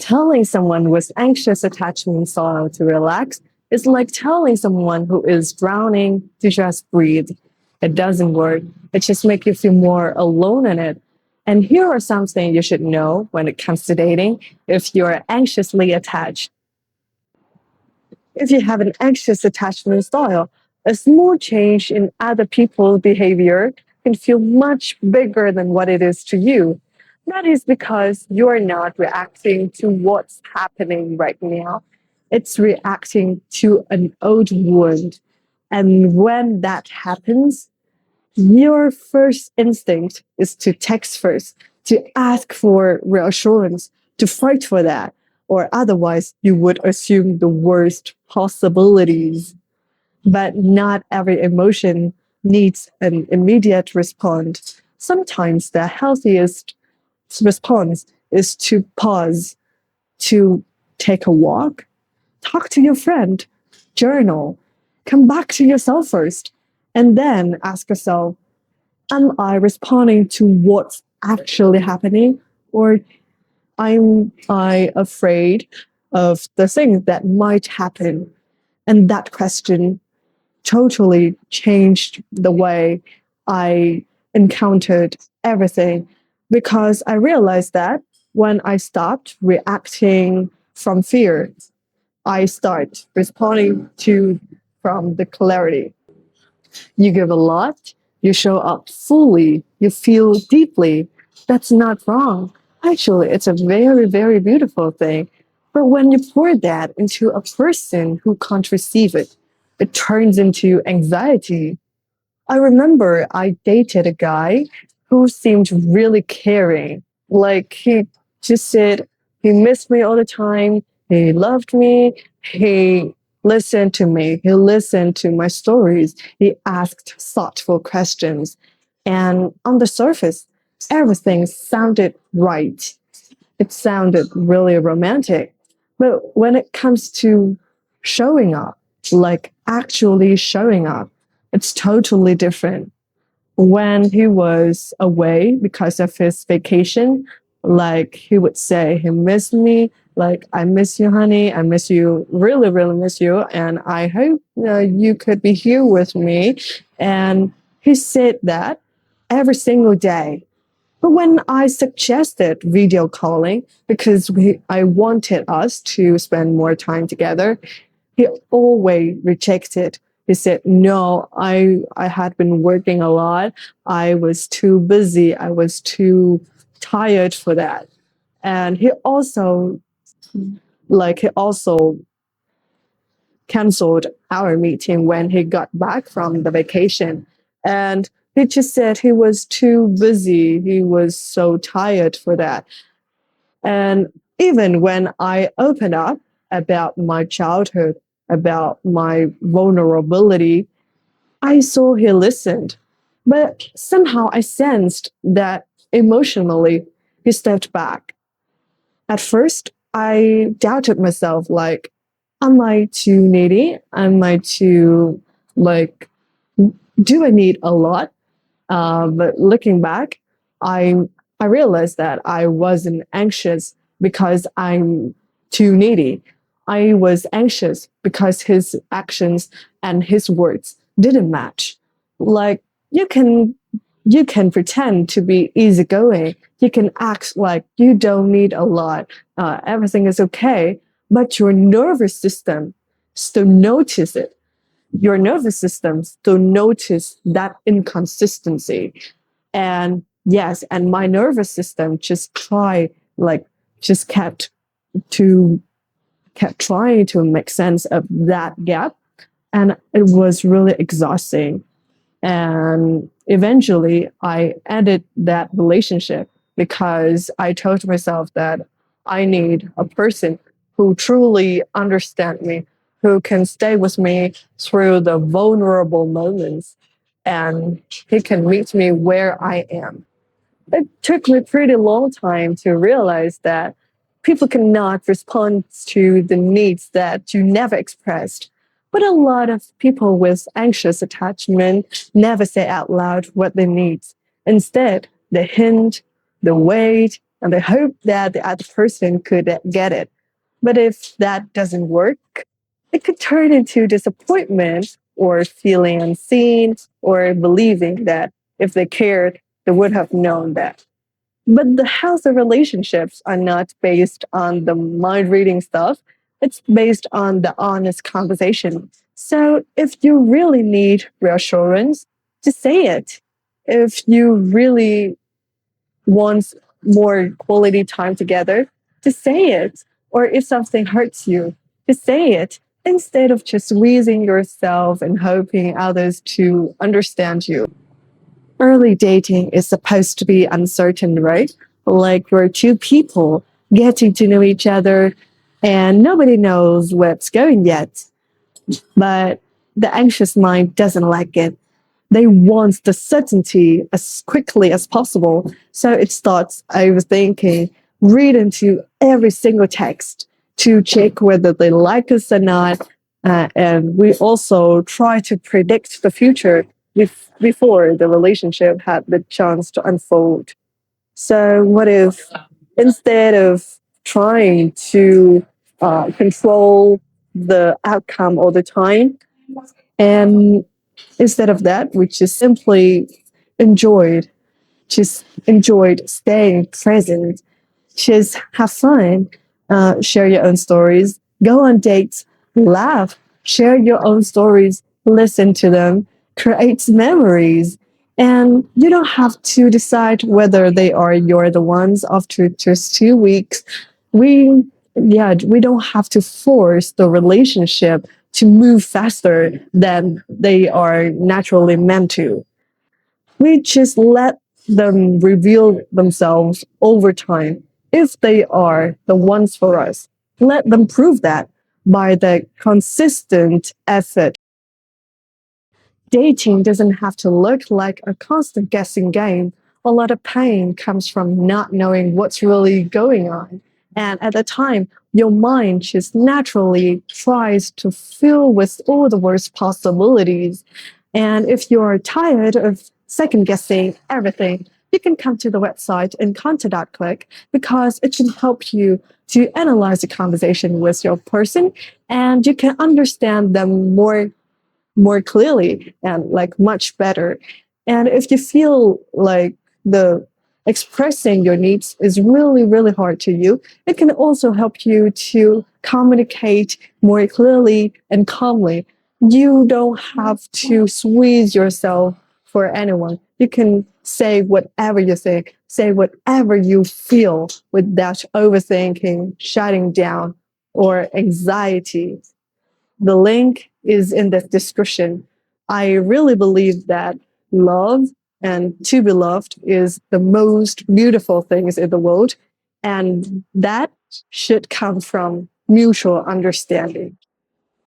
Telling someone with anxious attachment style to relax is like telling someone who is drowning to just breathe. It doesn't work. It just makes you feel more alone in it. And here are some things you should know when it comes to dating if you're anxiously attached. If you have an anxious attachment style, a small change in other people's behavior can feel much bigger than what it is to you. That is because you're not reacting to what's happening right now. It's reacting to an old wound. And when that happens, your first instinct is to text first, to ask for reassurance, to fight for that, or otherwise you would assume the worst possibilities. But not every emotion needs an immediate response. Sometimes the healthiest response is to pause, to take a walk, talk to your friend, journal, come back to yourself first, and then ask yourself, am I responding to what's actually happening, or am I afraid of the things that might happen? And that question totally changed the way I encountered everything because I realized that when I stopped reacting from fear, I start responding to from the clarity. You give a lot, you show up fully, you feel deeply. That's not wrong. Actually, it's a very, very beautiful thing. But when you pour that into a person who can't receive it, it turns into anxiety. I remember I dated a guy who seemed really caring. Like he just said he missed me all the time. He loved me. He listened to me. He listened to my stories. He asked thoughtful questions. And on the surface, everything sounded right. It sounded really romantic. But when it comes to showing up, like actually showing up, it's totally different. When he was away because of his vacation, like he would say he missed me, like I miss you, honey, I miss you, really, really miss you, and I hope you could be here with me. And he said that every single day. But when I suggested video calling because I wanted us to spend more time together, he always rejected. He said, no, I had been working a lot. I was too busy. I was too tired for that. And he also canceled our meeting when he got back from the vacation. And he just said he was too busy. He was so tired for that. And even when I opened up about my childhood, about my vulnerability, I saw he listened. But somehow I sensed that emotionally he stepped back. At first, I doubted myself like, am I too needy? Am I too, like, do I need a lot? But looking back, I I realized that I wasn't anxious because I'm too needy. I was anxious because his actions and his words didn't match. Like you can you can pretend to be easygoing. You can act like you don't need a lot. Everything is okay, but your nervous system still notice it. Your nervous system still notice that inconsistency. And yes, and my nervous system like just to kept trying to make sense of that gap, and it was really exhausting. And eventually I ended that relationship because I told myself that I need a person who truly understands me, who can stay with me through the vulnerable moments, and he can meet me where I am. It took me a pretty long time to realize that people cannot respond to the needs that you never expressed. But a lot of people with anxious attachment never say out loud what they need. Instead, they hint, they wait, and they hope that the other person could get it. But if that doesn't work, it could turn into disappointment or feeling unseen or believing that if they cared, they would have known that. But the healthy relationships are not based on the mind reading stuff. It's based on the honest conversation. So if you really need reassurance, just say it. If you really want more quality time together, just say it. Or if something hurts you, just say it instead of just squeezing yourself and hoping others to understand you. Early dating is supposed to be uncertain, right? Like you're two people getting to know each other and nobody knows what's going yet. But the anxious mind doesn't like it. They want the certainty as quickly as possible. So it starts overthinking, read into every single text to check whether they like us or not. And we also try to predict the future before the relationship had the chance to unfold. So, what if instead of trying to control the outcome all the time, and instead of that, we just simply enjoyed, just enjoyed staying present, just have fun, share your own stories, go on dates, laugh, share your own stories, listen to them, create memories. And you don't have to decide whether they are you're the ones after just 2 weeks. We, yeah, we don't have to force the relationship to move faster than they are naturally meant to. We just let them reveal themselves over time if they are the ones for us. Let them prove that by the consistent effort. Dating doesn't have to look like a constant guessing game. A lot of pain comes from not knowing what's really going on. And at the time, your mind just naturally tries to fill with all the worst possibilities. And if you're tired of second guessing everything, you can come to the website and click because it should help you to analyze the conversation with your person and you can understand them more clearly and like much better. And if you feel like the expressing your needs is really, really hard to you, it can also help you to communicate more clearly and calmly. You don't have to squeeze yourself for anyone. You can say whatever you think, say whatever you feel without overthinking, shutting down, or anxiety. The link is in the description. I really believe that love and to be loved is the most beautiful things in the world. And that should come from mutual understanding.